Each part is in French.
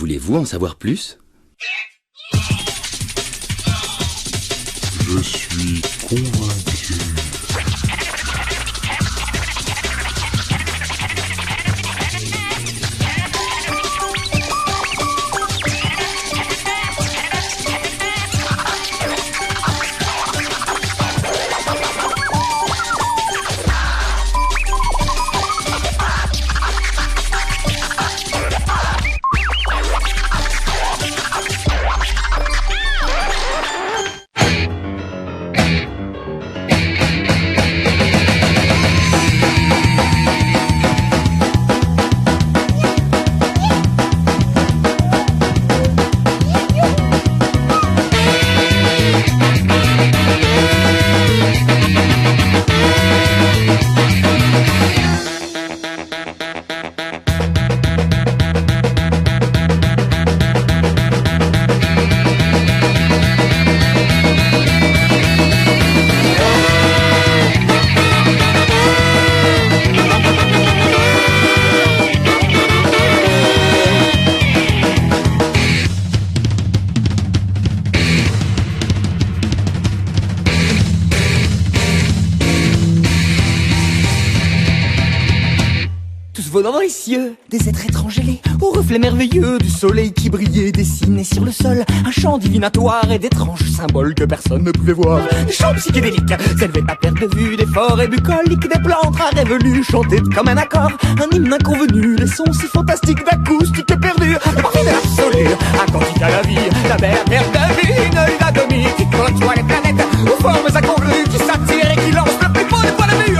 Voulez-vous en savoir plus? Je suis convaincu. Volant dans les cieux, des êtres étranges ailés, aux reflets merveilleux du soleil qui brillait, dessiné sur le sol, un chant divinatoire et d'étranges symboles que personne ne pouvait voir. Des chants psychédéliques s'élevaient à perte de vue, des forêts bucoliques, des plantes rares révolues, chantaient comme un accord, un hymne inconvenu, des sons si fantastiques d'acoustique perdue, le parfum de l'absolu, identique à la vie, la mer de lune, la demi qui côtoie les planètes, aux formes incongrues, qui s'attirent et qui lancent le plus beau des points de vue.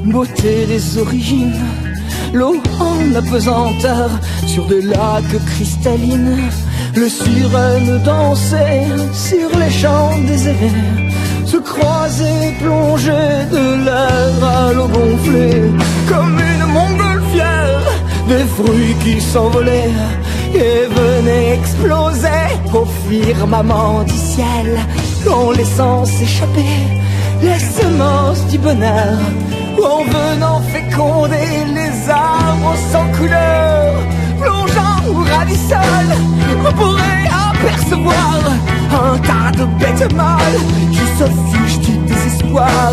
Beauté des origines, l'eau en apesanteur sur des lacs cristallines, le sirène dansait sur les champs déserts, se croiser, plonger de l'air à l'eau gonflée, comme une montgolfière, des fruits qui s'envolaient et venaient exploser au firmament du ciel, en laissant s'échapper les semences du bonheur, en venant féconder les arbres sans couleur, plongeant au ras du sol, on pourrait apercevoir un tas de bêtes mâles qui se fichent du désespoir,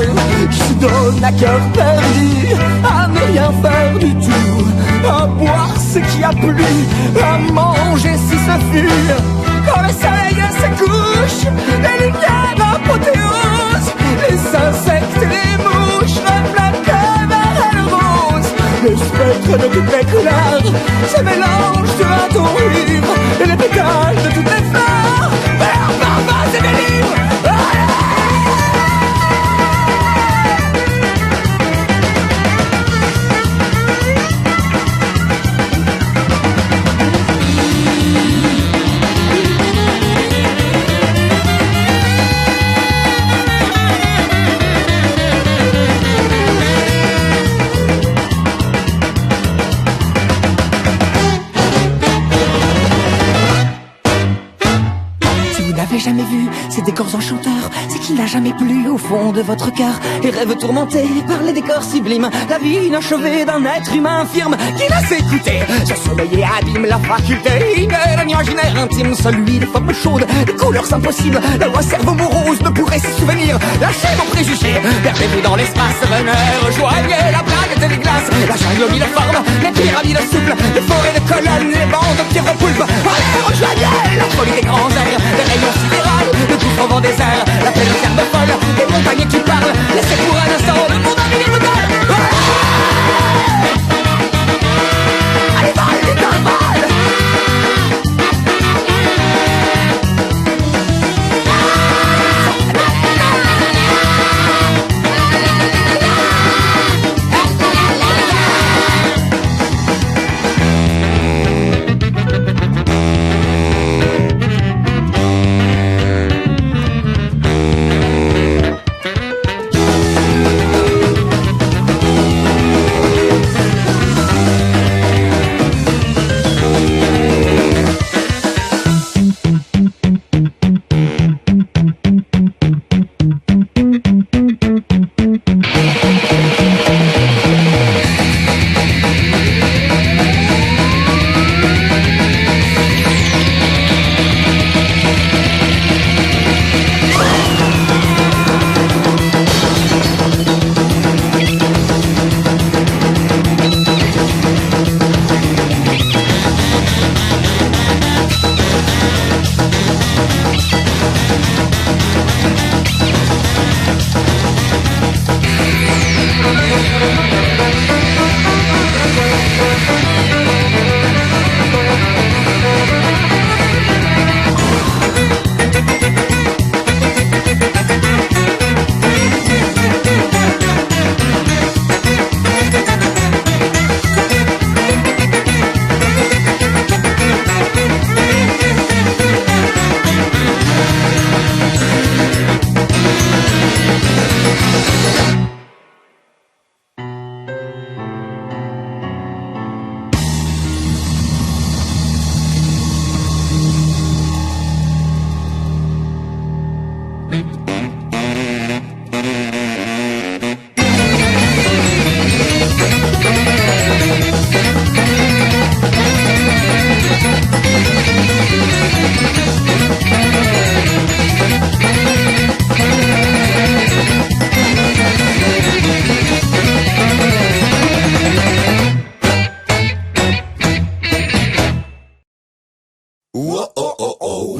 qui se donnent à cœur perdu, à ne rien faire du tout, à boire ce qui a plu, à manger si ce fut. Quand le soleil se couche, les lumières apothéoses, les insectes et les mouches reflètent le vert et le rose. Les spectres de toutes les couleurs se mélangent sur un ton ivre, et les pétales de toutes les fleurs vers barbas et délivres. décors enchanteurs, c'est qu'il n'a jamais plu au fond de votre cœur. Et rêve tourmenté par les décors sublimes, la vie inachevée d'un être humain infirme qui laisse écouter ce sommeil et abîme la faculté de l'imaginaire intime, celui des formes chaudes, des couleurs impossibles. La loi cerveau morose ne pourrait s'y souvenir. Lâchez vos préjugés, perdez-vous dans l'espace, venez rejoignez la blague de glaces, la jungle mille formes, les pyramides souples, les forêts de colonnes, les bandes de pierres poulpes. Allez, rejoignez la folie des grands airs, les rayons sidérales, le gouffre au vent des airs, la plaine aux herbes folles, les montagnes qui parlent. Laissez pour un instant le monde en mille modèles. Allez, vol, vite dans le vol.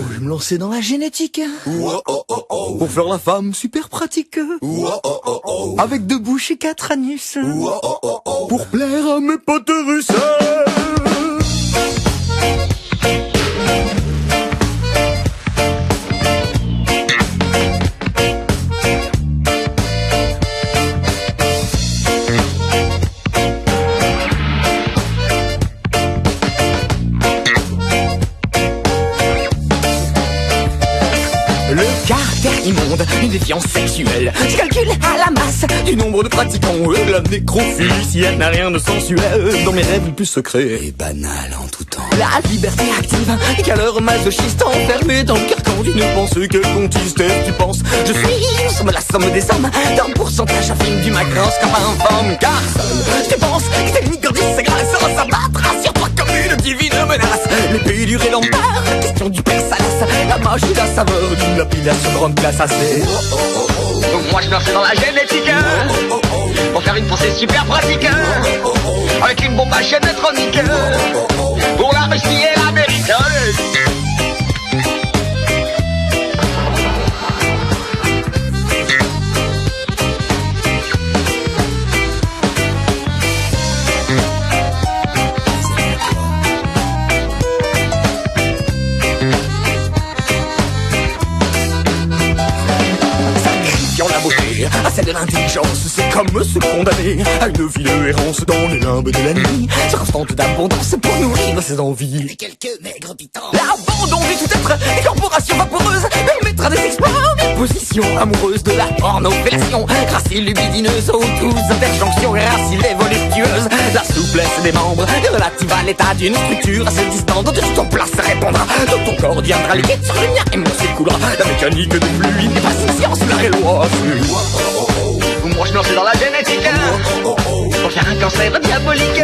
Je me lançais dans la génétique pour faire la femme super pratique avec 2 bouches et 4 anus pour plaire à mes potes russes. Le caractère immonde, une défiance sexuelle. Je calcule à la masse du nombre de pratiquants. La nécrophilie, si elle n'a rien de sensuel dans mes rêves les plus secrets et banal en tout temps. La liberté active, caleur masochiste enfermée dans le carcan d'une pensée quelconquiste. Tu penses, je suis, nous sommes la somme des sommes d'un pourcentage infime du macroscope informe. Car seul, tu penses que t'es une gordis, c'est grâce à s'abattra sur toi comme une divine menace. L'épée du rédempteur, la question du père Salas, la magie, la saveur d'une lapidation grande place assez. Donc moi je me lance dans la génétique pour faire une pensée super pratique avec une bombe à chaîne électronique pour la Russie et l'Amérique. Sacrifiant la beauté destinées à celle de l'intelligence. C'est comme se condamner à une vie de errance dans les limbes de la nuit, sur constante d'abondance pour nourrir ses envies. Et quelques maigres pitants. L'abandon du tout-être, des corporations vaporeuses, permettra des exploits, des positions amoureuses de la pornofellation, gracile lubidineuse aux douces interjonctions, gracile et voluptueuse. La souplesse des membres est relative à l'état d'une structure assez distante, dont tout en place répondra, dont ton corps viendra liquide sur le mien et mon s'écoulera. La mécanique des fluides n'est pas une science, l'art et loi. Moi je me lance dans la génétique pour faire un cancer diabolique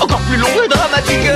encore plus long et dramatique.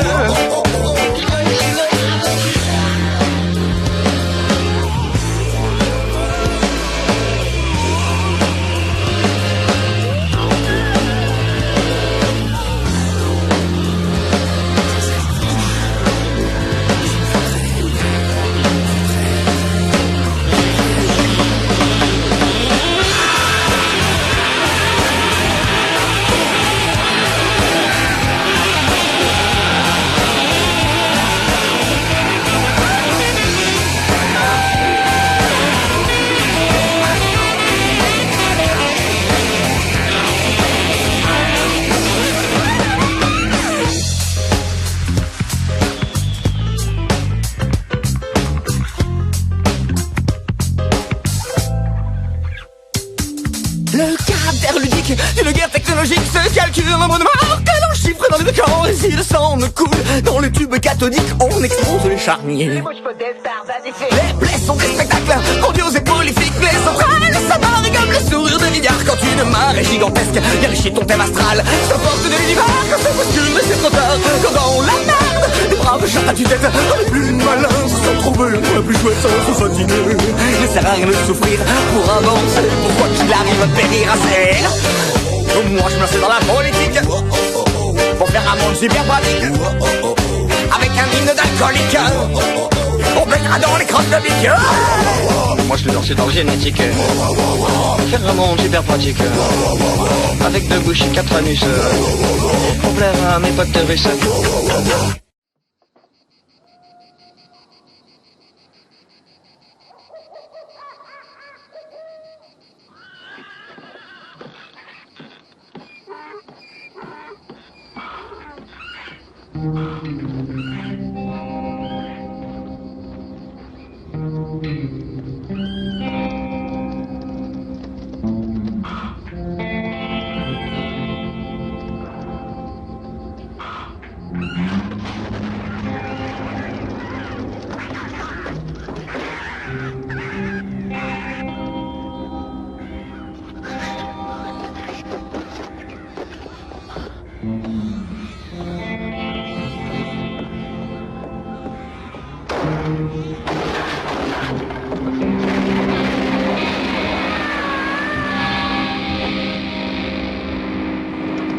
Le caractère ludique d'une guerre technologique se calcule en nombre de morts que l'on chiffre dans les camps. Et si le sang ne coule dans les tubes cathodiques, on expose les charniers. Les plaies sont des spectacles grandioses et prolifiques. Les centrales s'abarrent comme le sourire de milliards quand une marée gigantesque vient lécher ton thème astral. S'emporte de l'univers quand c'est bouscule, mais c'est trop tard. Quand dans la merde, des braves chats à tue-tête, les plus malins se sont trouvés pour la plus chouette sans se fatiguer. Ne sert à rien de souffrir pour avancer, pourquoi qu'il arrive à périr assez. Moi je me lance dans la politique pour faire un monde super pratique avec un hymne d'alcoolique. On baignera dans les crottes de bique. Moi je me lance dans le génétique faire un monde super pratique avec deux bouches et quatre anus pour plaire à mes potes russes.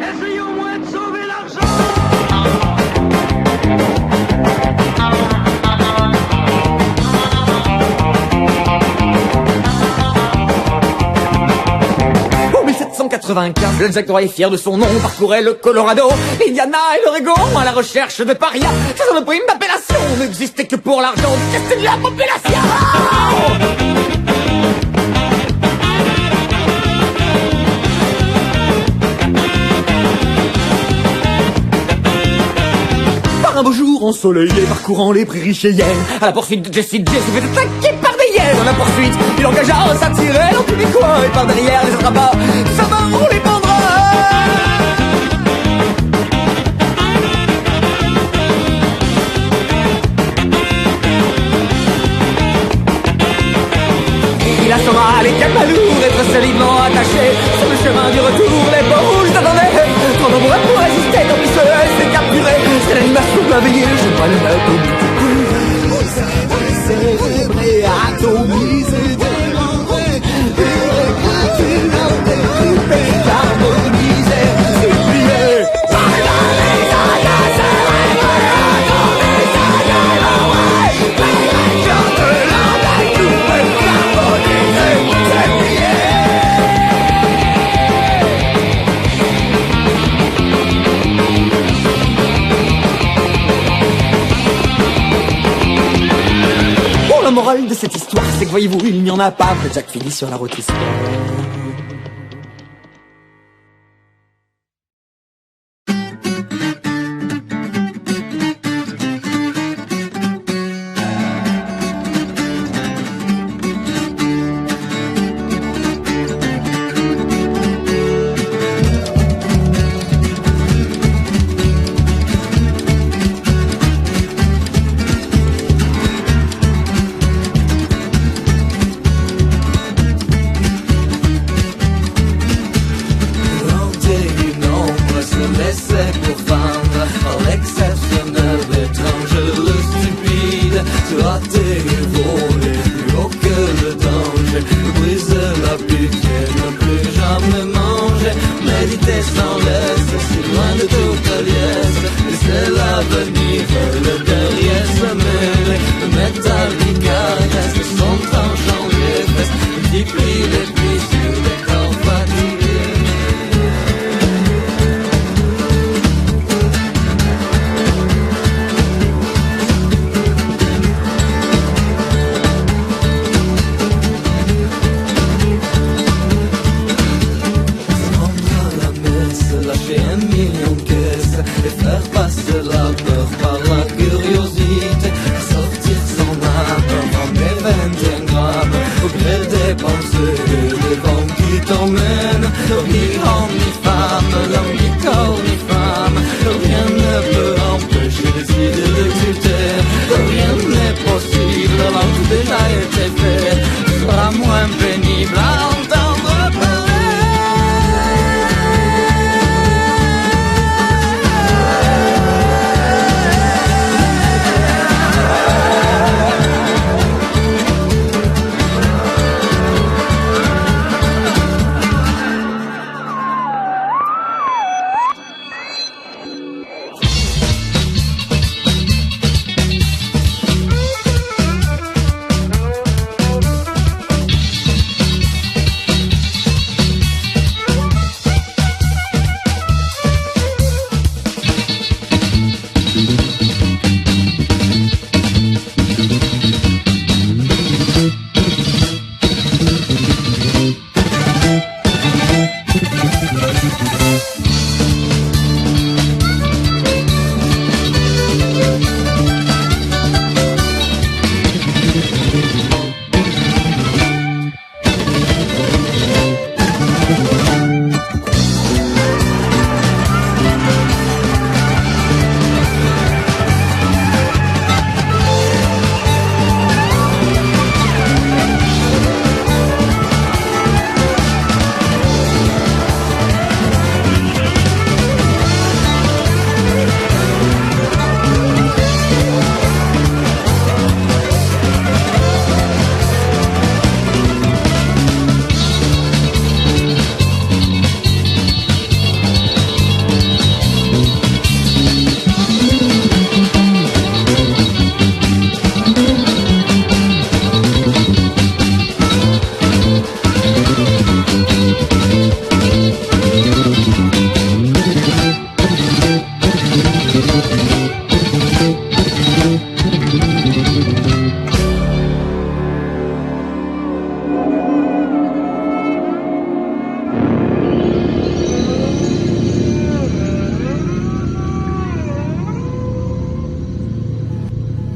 Essayez au moins de sauver l'argent. En 1795, le Jack Roy, fier de son nom, parcourait le Colorado, l'Indiana et l'Oregon à la recherche de parias. Sans de prime d'appellation n'existait que pour l'argent du reste de la population. Un beau jour ensoleillé, parcourant les prairies cheyennes, à la poursuite de Jessie J s'est fait attaquer par des hyènes. Dans la poursuite, il engagea à s'attirer dans tous les coins, et par derrière les attrapa, sa main on les pendra. Il assomma les capalours, être solidement attachés sur le chemin du retour. Les beaux rouges t'attendaient, trop nombreux pour résister, tant pis se laisser capturer. C'est l'animation de la veillée, je vois le mettre au bout du célébré, atomisé, démembré, éclaté, découpé, harmonisé, supplié. La morale de cette histoire, c'est voyez-vous, il n'y en a pas près de Jacques Philly sur la route Whistler.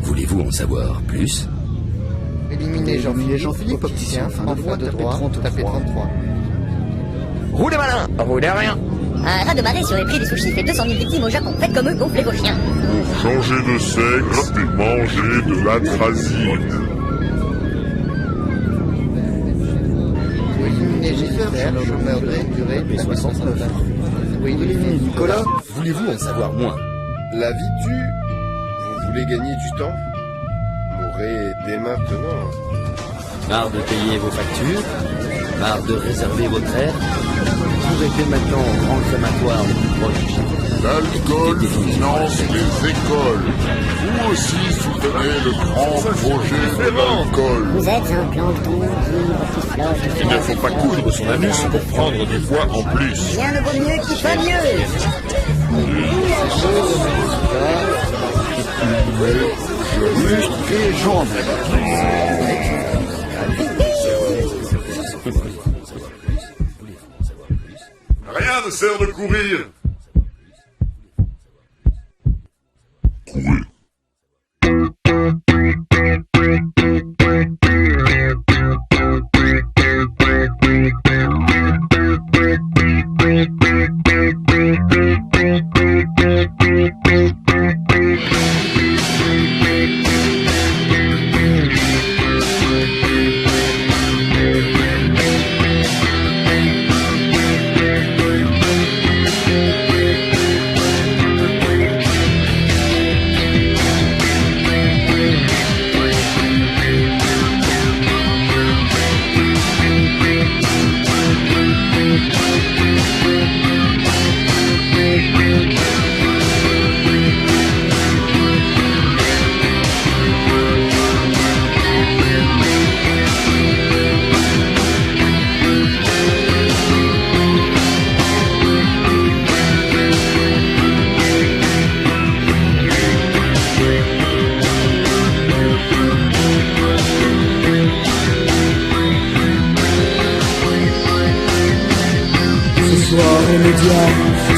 Voulez-vous en savoir plus? Éliminez Jean-Philippe, opticien, en voie de droit, tapez 33. Roulez malin, roulez rien. Un raz de marée sur les prix des sushis fait 200 000 victimes au Japon. Faites comme eux, gonflez vos chiens. Pour changer de sexe et manger de l'atrazine. Éliminez Jennifer, chômeur de longue durée, tapez 69. Éliminez Nicolas. Voulez-vous en savoir moins? La vie tue. Vous voulez gagner du temps? Mourrez dès maintenant. Marre de payer vos factures? Marre de réserver votre air? Courez dès maintenant au grand crématoire le plus proche. L'alcool finance les écoles. Vous aussi soutenez le grand projet de l'alcool. Vous êtes un plancton qui flotte. Il ne faut pas coudre son anus pour prendre des poids en plus. Rien ne vaut mieux qui fait mieux. Juste et jambes. Rien ne sert de courir.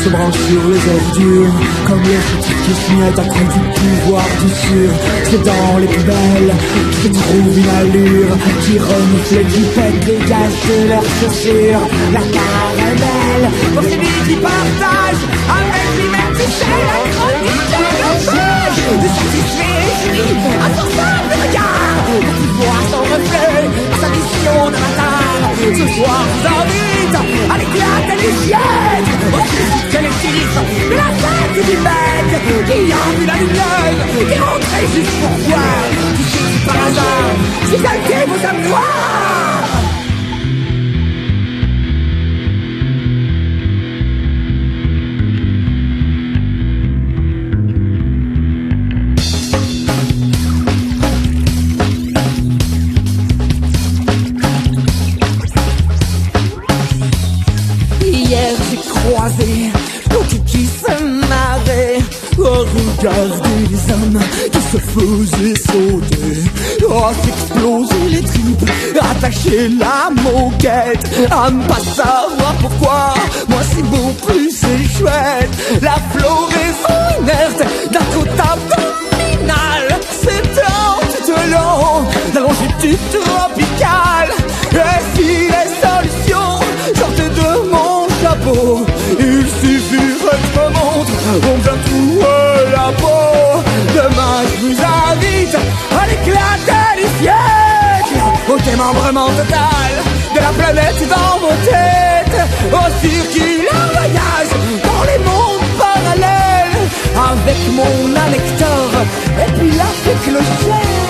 Se branche sur les ordures comme les critiques qui se mettent à cause du pouvoir du sûr. C'est dans les poubelles qui trouvent une allure, qui renifle et qui pète les gaz de leurs chaussures. La caramel pour celui qui partage avec lui-même, tu sais, la chronique de l'enfer. De satisfaire esprit à son simple regard, pour qu'il voit son reflet à sa mission de matin. Ce soir vous invite à l'éclater les chiettes, au physique collectif de la fête du mec qui a vu la lumière, qui est rentré juste pour voir, qui sait par hasard, si calquez vos âmes noires. Croisé, tout qui se marrait au regard des hommes qui se faisaient sauter, à s'exploser les tripes, attacher la moquette, à ne pas savoir pourquoi, moi c'est beau plus c'est chouette, la floraison inerte d'un côté abdominal, s'étend tout au long d'un longitude tropicale, et si les solutions sortent de mon chapeau, il suffirait que je me montre, on vient tout la peau. Demain je vous invite à l'éclater du siècle, au démembrement total de la planète dans vos têtes, au circulaire voyage dans les mondes parallèles, avec mon anecdore et puis la fée clochette.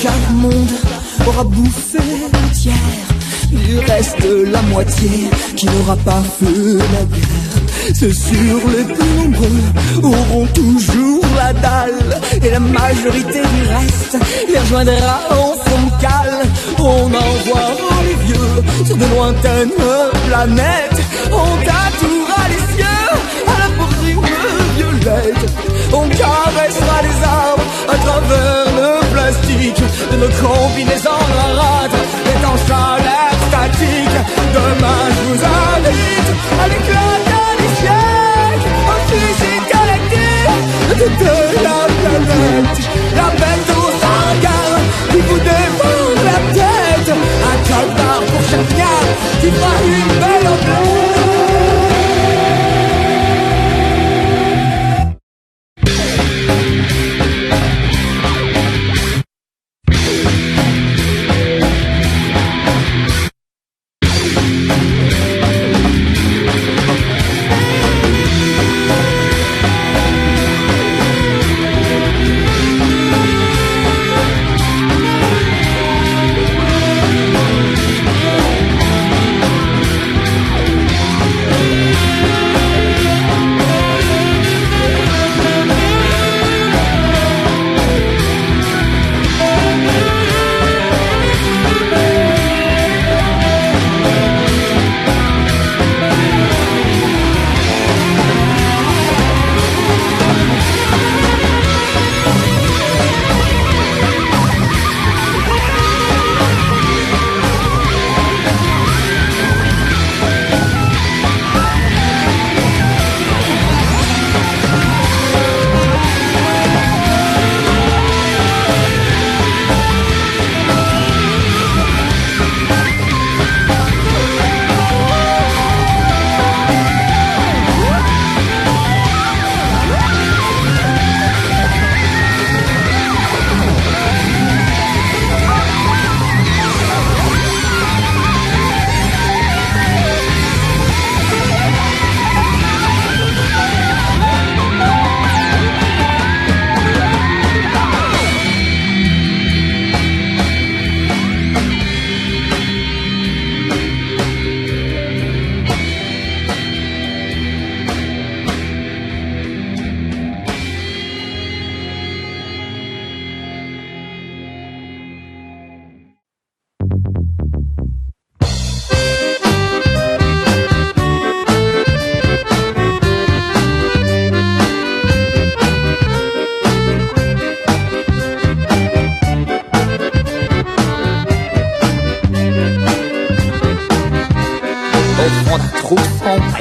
car le monde aura bouffé le tiers du reste la moitié qui n'aura pas fait la guerre. Ceux sur les plus nombreux auront toujours la dalle et la majorité du reste les rejoindra en son cale. On envoie les vieux sur de lointaines planètes, on tatouera les cieux à la poursuite violette. On caressera les arbres à travers le plastique de nos combinaisons rarates, étanches à l'air statique. Demain je vous invite à l'éclat des siècles, au suicide collectif de toute la planète. La bête aux regards qui vous dévore la tête, un code-barre pour chaque gare qui fera une belle omelette.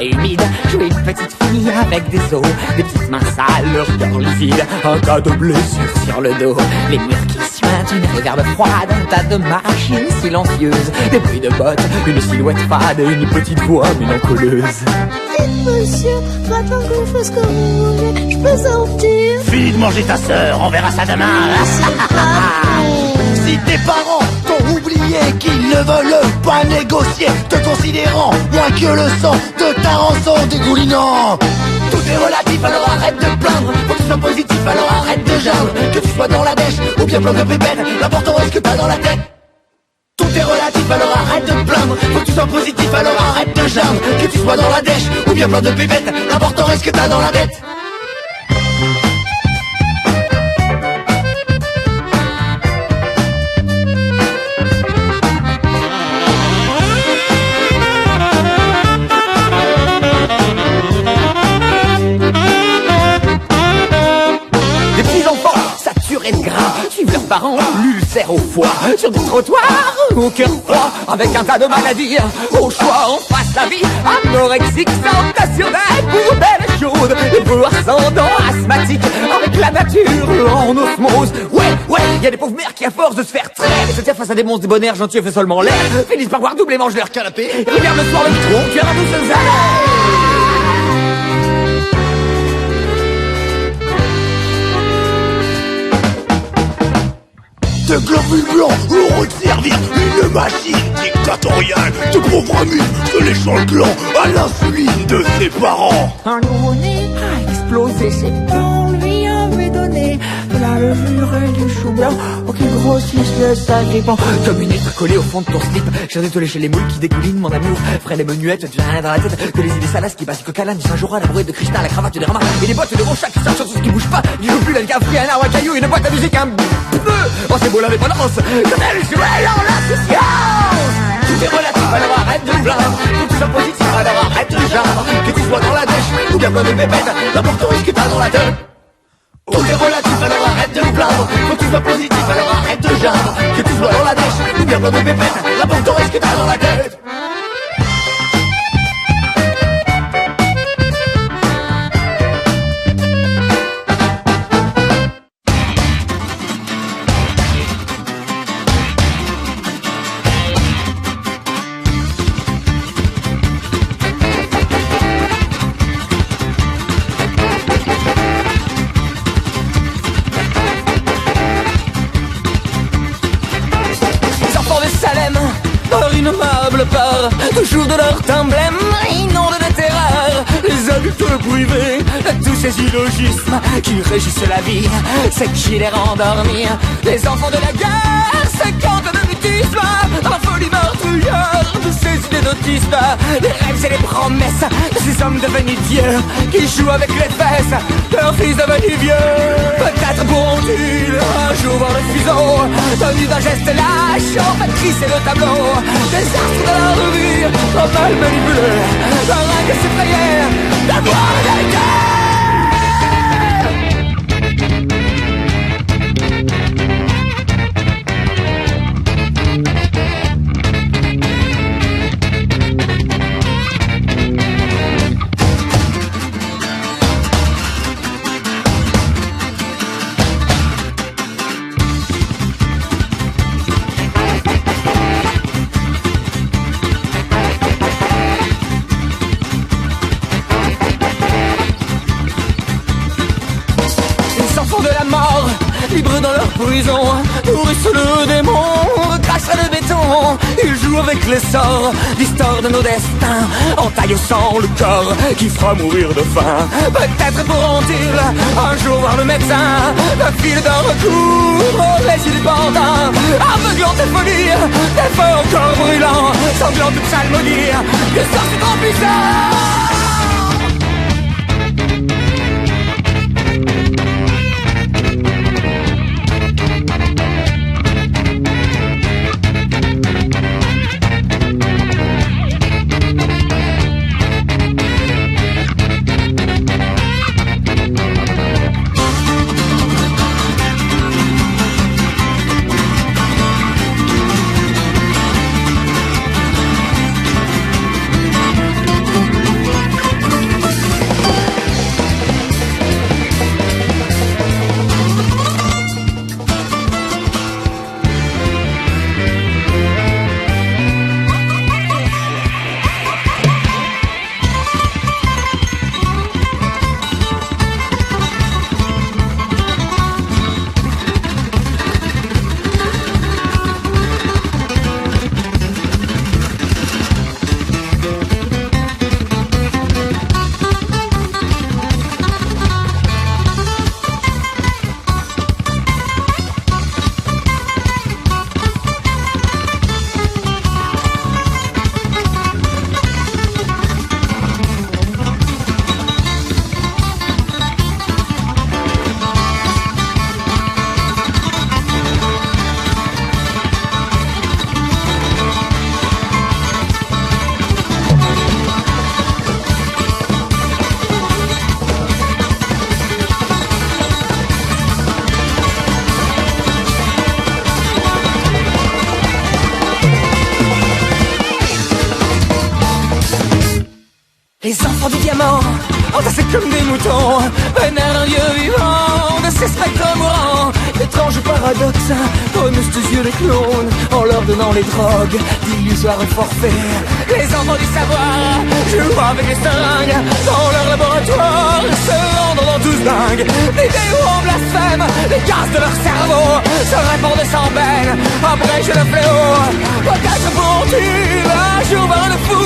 humide, jouer une petite fille avec des os, des petites mains sales, leur cœur lucide, un tas de blessures sur le dos, les murs qui suintent, une réverbe froide, un tas de machines silencieuses, des bruits de bottes, une silhouette fade et une petite voix mélancoleuse. Dites monsieur, maintenant que vous faites ce que vous voulez, je peux sortir? Fini de manger ta sœur, on verra ça demain. Si tes parents t'ont oublié qu'ils ne veulent pas négocier, te considérant moins que le sang de ta rançon dégoulinant. Tout est relatif, alors arrête de te plaindre. Faut que tu sois positif, alors arrête de geindre. Que tu sois dans la dèche ou bien plein de pépènes, l'important est ce que t'as dans la tête. Tout est relatif, alors arrête de te plaindre. Faut que tu sois positif, alors arrête de geindre. Que tu sois dans la dèche ou bien plein de pépènes, l'important est ce que t'as dans la tête. Suivent leurs parents, l'ulcère au foie, sur des trottoirs, au cœur froid, avec un tas de maladies, au choix, on passe la vie, anorexique, sensationnelle, poubelle chaude, et pour ascendant asthmatique, avec la nature en osmose. Ouais, y a des pauvres mères qui, à force de se faire traire et se tiennent face à des monstres du bonheur gentils fait seulement l'air, finissent par boire double et mangent leur canapé, et regardent le soir le trou, tu as la douce de globules blancs auront de servir une machine dictatoriale de pauvres amis se léchant le gland à l'insuline de ses parents. Un nouveau-né a explosé, ses parents lui avaient donné de la levure et du chou blanc pour qu'ils grossissent le sagripant. Comme une huître collée au fond de ton slip, j'ai de lécher les moules qui dégoulinent mon amour. Ferait les menuettes, tu n'as rien dans la tête que les idées salaces qui passent coca l'âne du Saint-Jour, la brouette de cristal, la cravate de Rama et les boîtes de Rocha qui sortent sur tout ce qui bouge pas. Du plus d'un café, un arbre à caillou, une boîte à musique, un pneu. Oh c'est beau l'indépendance, quand elle joue dans l'insouciance. Tout est relatif, alors arrête de plaindre. Tout soit positif, alors arrête de geindre. Que tu sois dans la dèche ou bien plein de pépettes, n'importe où ce que t'as dans la tête. Tout est relatif, alors arrête de me plaindre. Faut que tu sois positif, alors arrête de geindre. Que tu sois dans la dèche ou bien plein de pépettes, n'importe où ce que t'as dans la tête. Innommable part, toujours de leur emblème, inondé de terreur. Les adultes privés, tous ces illogismes qui régissent la vie, c'est qui les rend dormir. Les enfants de la guerre, c'est quand de mutisme, dans la folie meurtrière de ces idées d'autisme. Les rêves et les promesses de ces hommes devenus dieux, qui jouent avec les fesses, leurs fils devenus vieux. Peut-être pourront-ils un jour voir le fuseau, tenu d'un geste lâche, en fait crisser le tableau. Des astres de leur vie, trop mal manipulés, leur règle s'effrayait d'avoir la vérité. Libres dans leur prison, nourrissent le démon, crachent le béton. Ils jouent avec les sorts, l'histoire de nos destins, entaillent au sang le corps qui fera mourir de faim. Peut-être pourront-ils un jour voir le médecin, le fil d'un recours, les îles bandins, aveuglante folie, des feux encore brûlants, sanglante psalmodie, le sort c'est trop puissant. Les enfants du diamant, entassés comme des moutons, vénèrent un dieu vivant de ces spectres mourants. Étrange paradoxe, anesthésier les clones en leur donnant les drogues d'illusoires forfaits. Les enfants du savoir jouent avec les seringues dans leur laboratoire, se rendant dans tous dingues. Les démons blasphèment les gaz de leur cerveau, se répandent sans peine, abrègent le fléau. Peut-être pourront-ils un jour voir le fou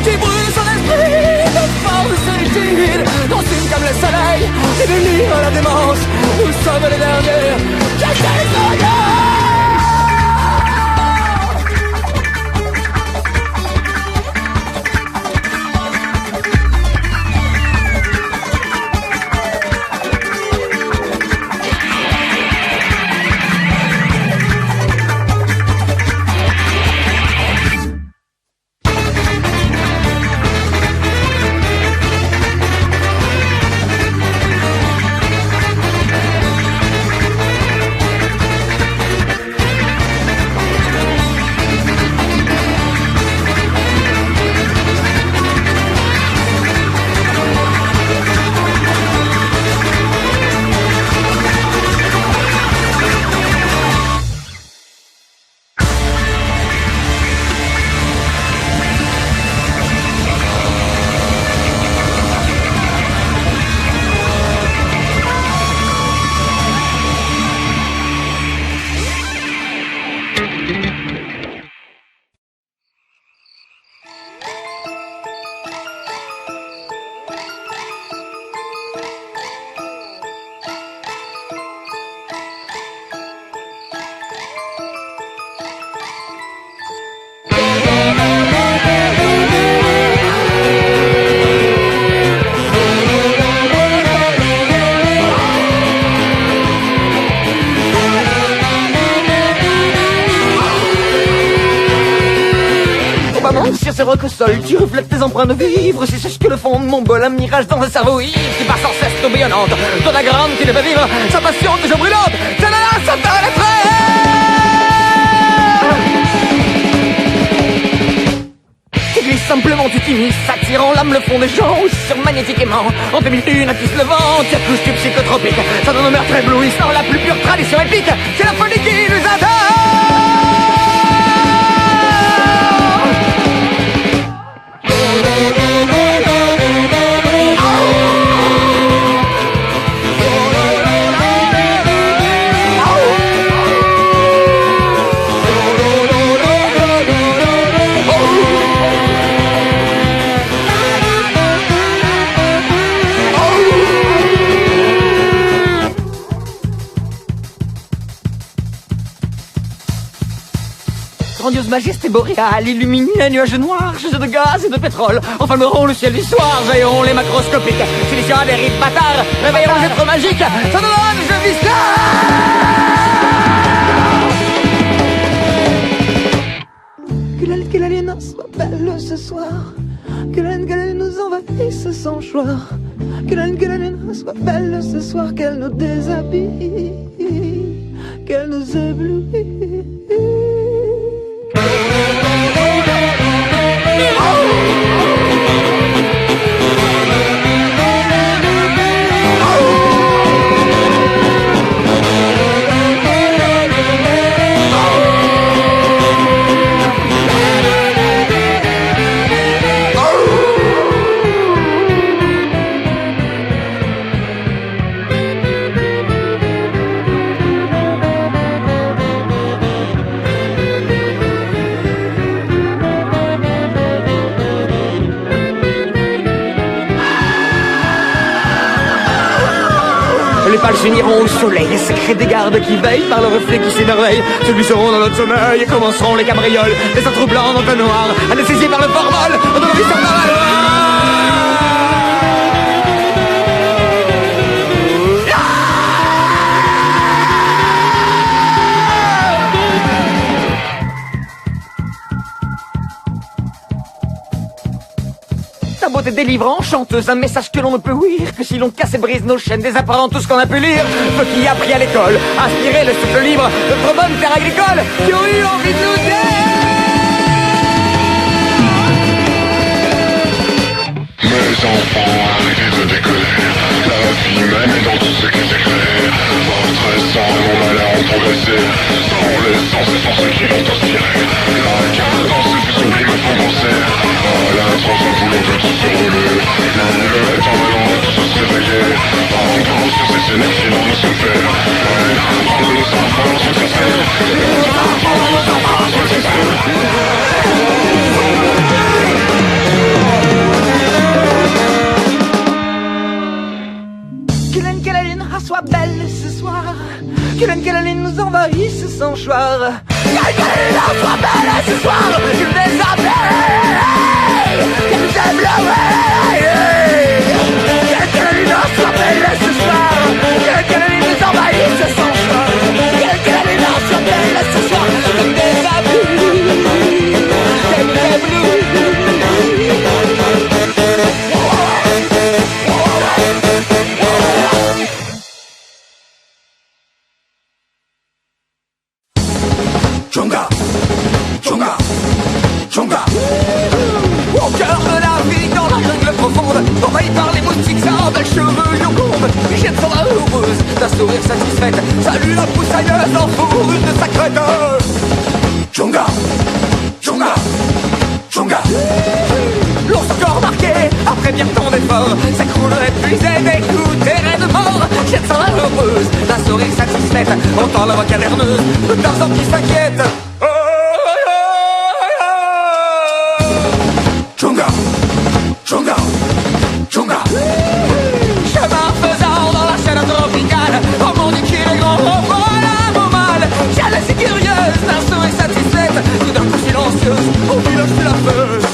qui brûle son esprit de force solitude, consume comme le soleil et délire la démence. Nous sommes les derniers ces rocs au sol, tu reflètes tes empreintes de vivre. Si c'est ce que le fond de mon bol, un mirage dans un cerveau ivre qui part sans cesse tourbillonnante. Dans la grande qui ne veut vivre, sa passion toujours brûlante. C'est là, ça fait les frères. Tu glisses simplement, tu t'immisces, attirant l'âme le fond des gens. Sur magnétiquement, en 2001 attise le vent. Tu accouches du psychotropique, ça donne un meurtre éblouissant. La plus pure tradition épique, c'est la folie qui nous adore. Grandiose majesté boréale, illuminée un nuage noir, chargé de gaz et de pétrole. Enflammeront le ciel du soir, jailliront les macroscopiques. Siliciens des rites bâtards, réveilleront les êtres magiques. Ça donne, je vis là. Que la lune soit belle ce soir. Que la lune nous envahisse sans choix. Que la lune soit belle ce soir, qu'elle nous déshabille, qu'elle nous éblouit. Les pâles s'uniront au soleil, les secrets des gardes qui veillent par le reflet qui s'émerveille. Ceux qui seront dans notre sommeil et commenceront les cabrioles. Les autres blancs dans le noir, anesthésiés par le formol, on donne envie dans la loi. Ta beauté délivrant, chanteuse, un message que l'on ne peut ouïr que si l'on casse et brise nos chaînes, désapprenant tout ce qu'on a pu lire. Feu qui a appris à l'école, inspiré le souffle libre, notre bonne terre agricole, qui ont eu envie de nous dire. Mes enfants, arrêtez de déconner. La vie même est dans tout ce qui est clair. Votre sang et mon malheur ont progressé. Sans les sens et sans ceux qui l'ont inspiré. La cadence et plus oublie me font penser à la tranche en voulant que tout se roule. L'île est en allant de tous se réveiller. Encore sur ces scènes qui vont nous se faire. Prendre nos enfants sur ces scènes. Prendre nos enfants sur ces scènes. Que la lune soit belle ce soir. Que la lune nous envahisse sans choix. Que la lune soit belle ce soir. Que nous déshabille, que nous éblouit. Que la lune soit belle ce soir. Que la lune nous envahisse sans choix. Que la lune soit belle ce soir. Que nous déshabille, que nous éblouit. Djunga, Djunga, Djunga. Au cœur de la vie, dans la jungle profonde, envahi par les moustiques, sa belle chevelure blonde. Jette son amoureuse, d'un sourire satisfaite, salue la poussailleuse en fourrure de sa crête. Djunga, Djunga, Djunga. L'ours encore marqué, après bien tant d'efforts, s'écroule épuisé, dégoûté, raide mort. Jette son amoureuse, d'un sourire satisfaite, entend la voix caverneuse de Tarzan qui s'inquiète. Djunga, Djunga, Djunga. Chemin faisant dans la chaîne tropicale, oh mon Dieu qu'il est grand, oh voilà mon mal. J'allais si curieuse, d'un sourire satisfaite, tout d'un coup silencieuse, au village de la feuille.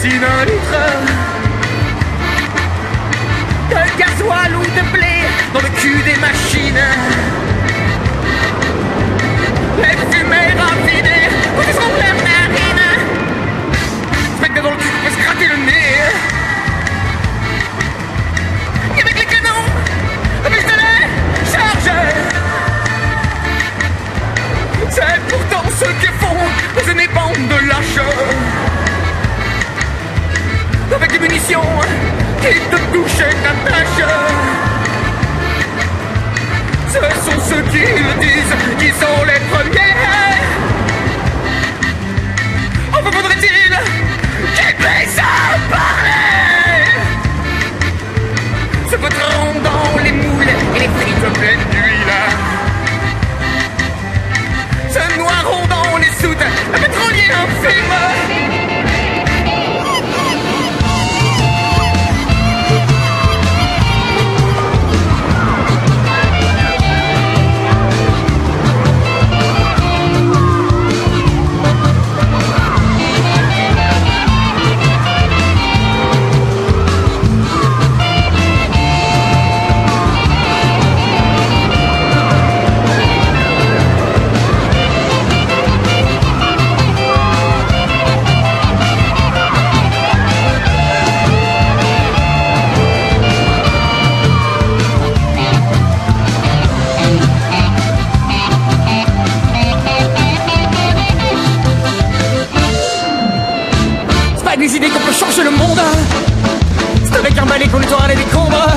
kérosène 1 litre de gasoil ou de blé dans le cul des machines. Les fumées raffinées pour qu'ils sont pleines narines. Mec devant le cul peut se gratter le nez. Et avec les canons, les pistolets chargés. C'est pourtant ceux qui font dans une bande de lâches. Avec des munitions qui te touchent et t'attachent. Ce sont ceux qui le disent, qui sont les premiers. Enfin faudrait-il qu'ils puissent en parler. Se foutront dans les moules et les frites pleines d'huile. Se noieront dans les soutes, un pétrolier infime. Des idées qu'on peut changer le monde. C'est avec un balai qu'on nettoiera les décombres.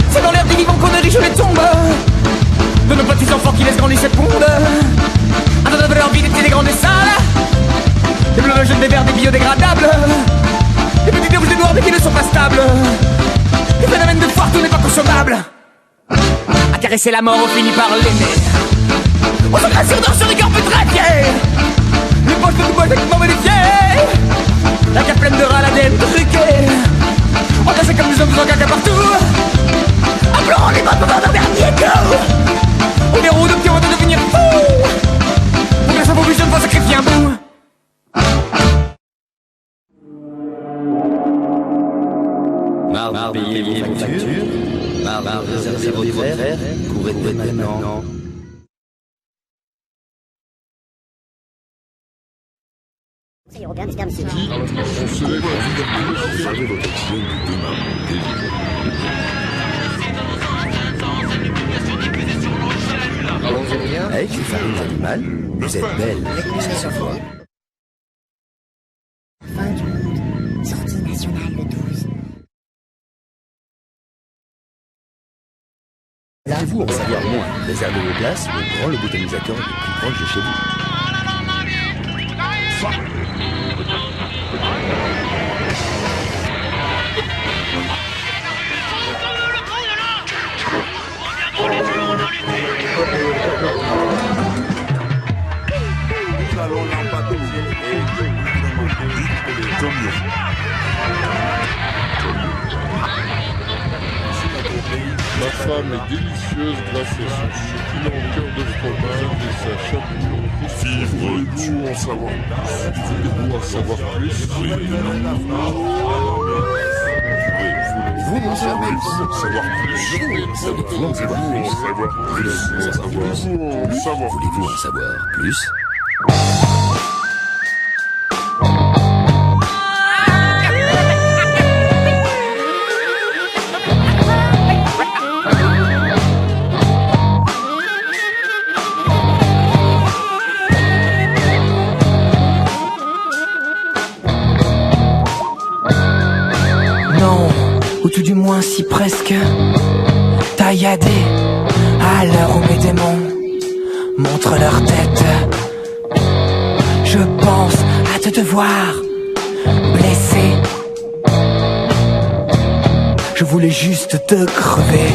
C'est dans l'air des vivants qu'on érige les tombes de nos petits enfants qui laissent grandir cette ponde. Attendant de leur vie des petits des grandes salles. Des bleus jeunes, des verts, des biodégradables. Des petits des rouges, des noirs mais qui ne sont pas stables. Des phénomènes de foire, tout n'est pas consommable. À caresser la mort, on finit par l'aimer. On s'engraisse sur d'or sur des corps pétrifiés. Les poches de tout effectivement modifiées. La carte pleine de râle ADN truquée. Entassés comme des hommes sans caca partout. Implorant les modes pour faire un dernier coup. On déroule de pieds, on va devenir fou. Pour que la révolution va sacrifier un bout. Marre de payer vos factures. Marre de réserver vos frères. Courez dès maintenant. C'est européen du terme, monsieur. Réservez votre action du demain. Avec les farines animales, vous êtes belle. Fin du monde. Sortie nationale le 12. Voulez-vous en savoir moins? Réservez vos places au grand le botanisateur le plus proche de chez vous. Ma femme est délicieuse grâce à son chocolat en cœur de fromage et sa chapelure. Voulez-vous en savoir plus? Voulez-vous en savoir plus? Vous en savoir plus? Voulez-vous en savoir plus? Ou tout du moins si presque tailladé à l'heure où mes démons montrent leur tête. Je pense à te devoir blessé. Je voulais juste te crever.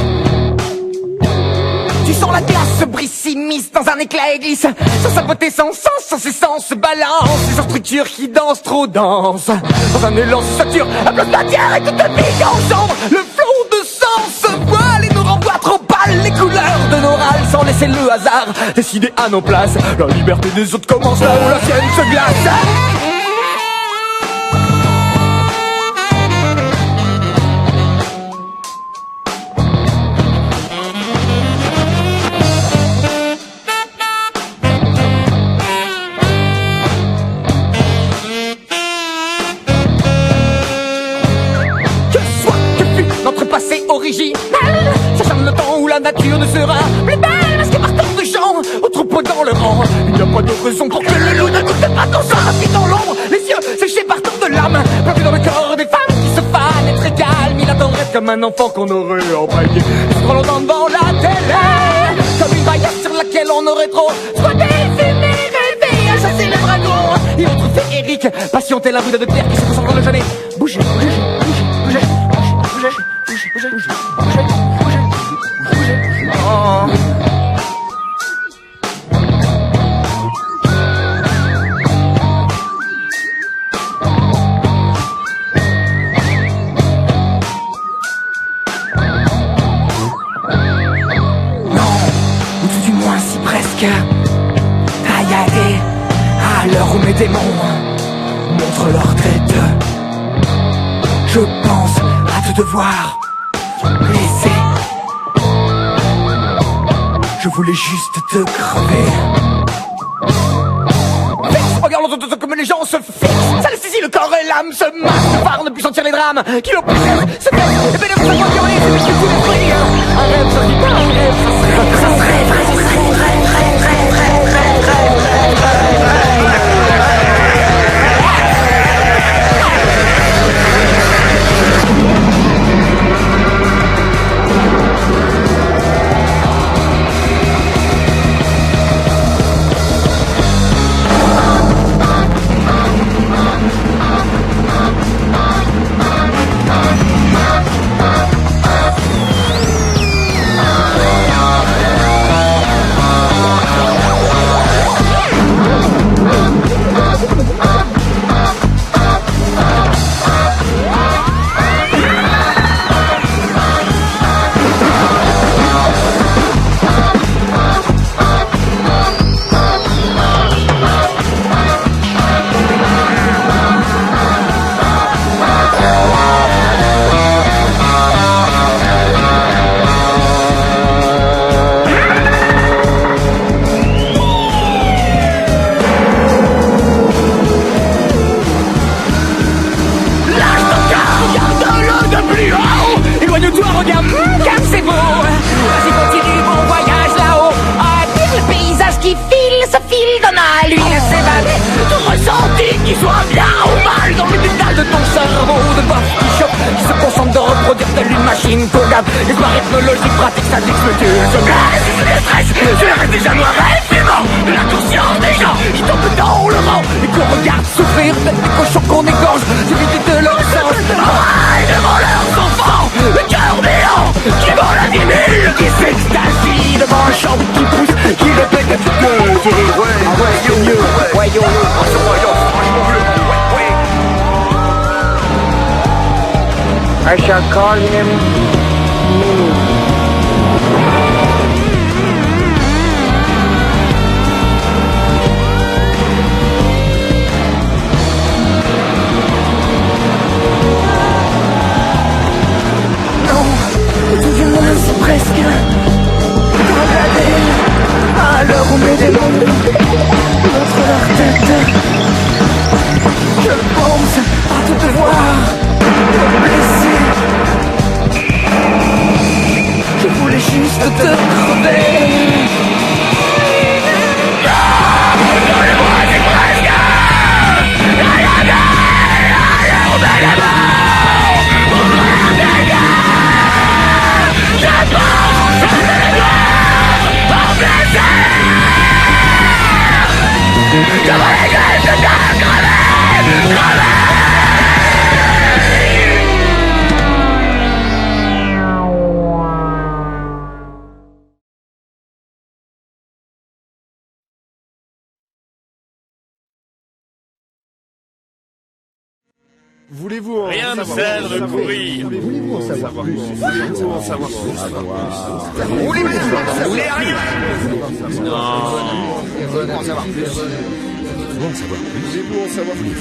Tu sens la glace se brise s'immisce dans un éclat et glisse. Sans sa beauté, sans sens, sans ses sens se balance. Ces structures qui dansent trop dense. Dans un élan se sature, applause la terre et toute la vie engendre. Le flot de sang se voile et nous renvoie trop pâle. Les couleurs de nos râles sans laisser le hasard décider à nos places. La liberté des autres commence là où la sienne se glace. groupe dans le rang. Il n'y a pas de raison pour que le loup ne goûte pas ton sang. Assis dans l'ombre, les yeux séchés par tant de larmes, plantés dans le corps des femmes qui se fanent et très calmes. Il attendrait comme un enfant qu'on aurait empaillé, trop longtemps devant la télé, comme une baillette sur laquelle on aurait trop squatté, fumé, rêvé, à chasser les dragons. Il autre fait Eric, patient tel un bout de terre qui se concentre dans le jamais. Bougez, bougez, bougez, bougez, bougez, bougez, bougez, bougez, bougez, bougez, bougez. Oh. Tailladés à l'heure où mes démons montrent leur tête. Je pense à te devoir laisser. Je voulais juste te crever. Regarde l'autre comme les gens se fixent. Ça le saisit le corps et l'âme se massent de phare, ne plus sentir les drames qui l'oppressent. Se fait et pénètre sa voix violée, c'est juste tout l'esprit. Un rêve, ça dit pas un rêve, ça serait vrai. L'espoir ethnologique pratique sa dexmeture. Je blesse, je stresse, je reste déjà noir et fumant. L'inconscience des gens qui tombent dans le vent et qu'on regarde souffrir tels des cochons qu'on égorge. J'évite de leur sens, pareil devant leurs enfants. Le cœur béant qui vend la dimule, qui s'extasie devant un champ qui pousse, qui répète que c'est mieux. Ouais, yo, franchement bleu. I shall call him Mimi. Non, tout du moins c'est presque regardez à l'heure où mes démons montrent leur tête. Je pense à te devoir blesser. Je voulais juste te crever. Voulez-vous en rien ne savoir sert de courir. Voulez-vous en savoir plus? Voulez-vous en savoir plus? Voulez-vous rien? Non. Voulez-vous en savoir plus? Voulez-vous en savoir plus?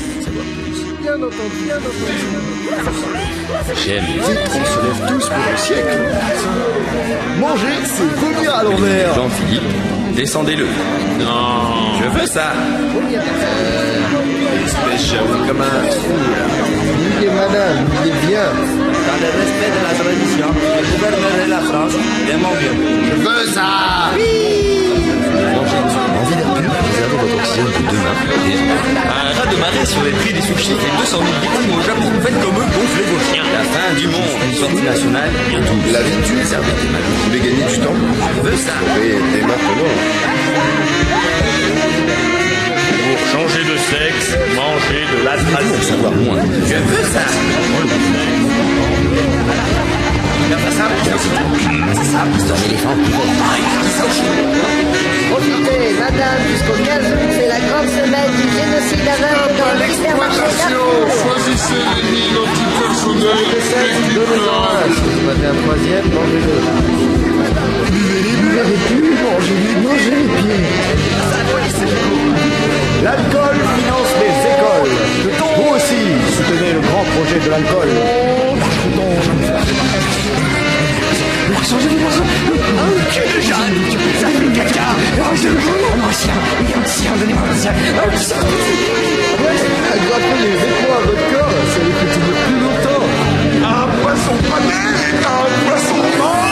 Bien entendu, bien entendu. J'aime. On se lève tous pour le siècle. Manger, c'est vomir à l'envers. Jean-Philippe, descendez-le. Non. Je veux ça. Espèce j'avoue comme un trou là. Il est madame, il est bien. Dans le respect de la tradition, je gouvernerai la France et mon bien. Je veux ça. Manger Tirez sur les prix des sushis et 200 000 victimes au Japon. Faites comme eux, gonflez vos chiens. La fin du monde. Une sortie nationale, bientôt. La vertu, vous voulez gagner du temps? Je veux ça. Et dès maintenant. Pour changer de sexe, manger de l'astrazine. Pour savoir moins. Je veux ça. C'est ça, histoire d'éléphant. Profitez, madame, jusqu'au 15 août, c'est la grande semaine du génocide aveugle dans le supermarché Carrefour. Choisissez les lignes antipersonnelles. Donnez-en un. Si vous avez un troisième, mangez-le. Buvez les plus, mangez les pieds. L'alcool finance les écoles. Vous aussi, soutenez le grand projet de l'alcool. L'argent, j'ai de l'argent. Un cul de Jeanne. Ça fait caca. Un ancien, donnez-moi un ancien. Agrafez les vêtements à votre corps, ça les fait tenir plus longtemps. Un poisson pané, un poisson mort.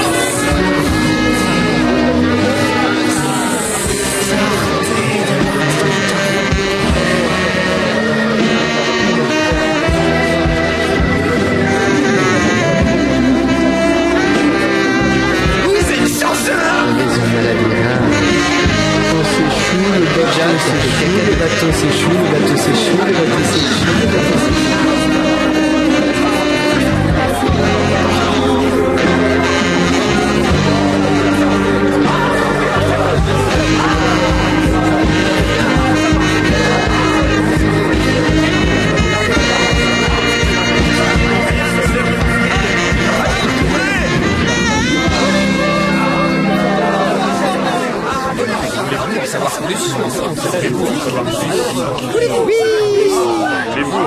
Le bateau s'échoue, le bateau s'échoue, le bateau s'échoue, le bateau Oui.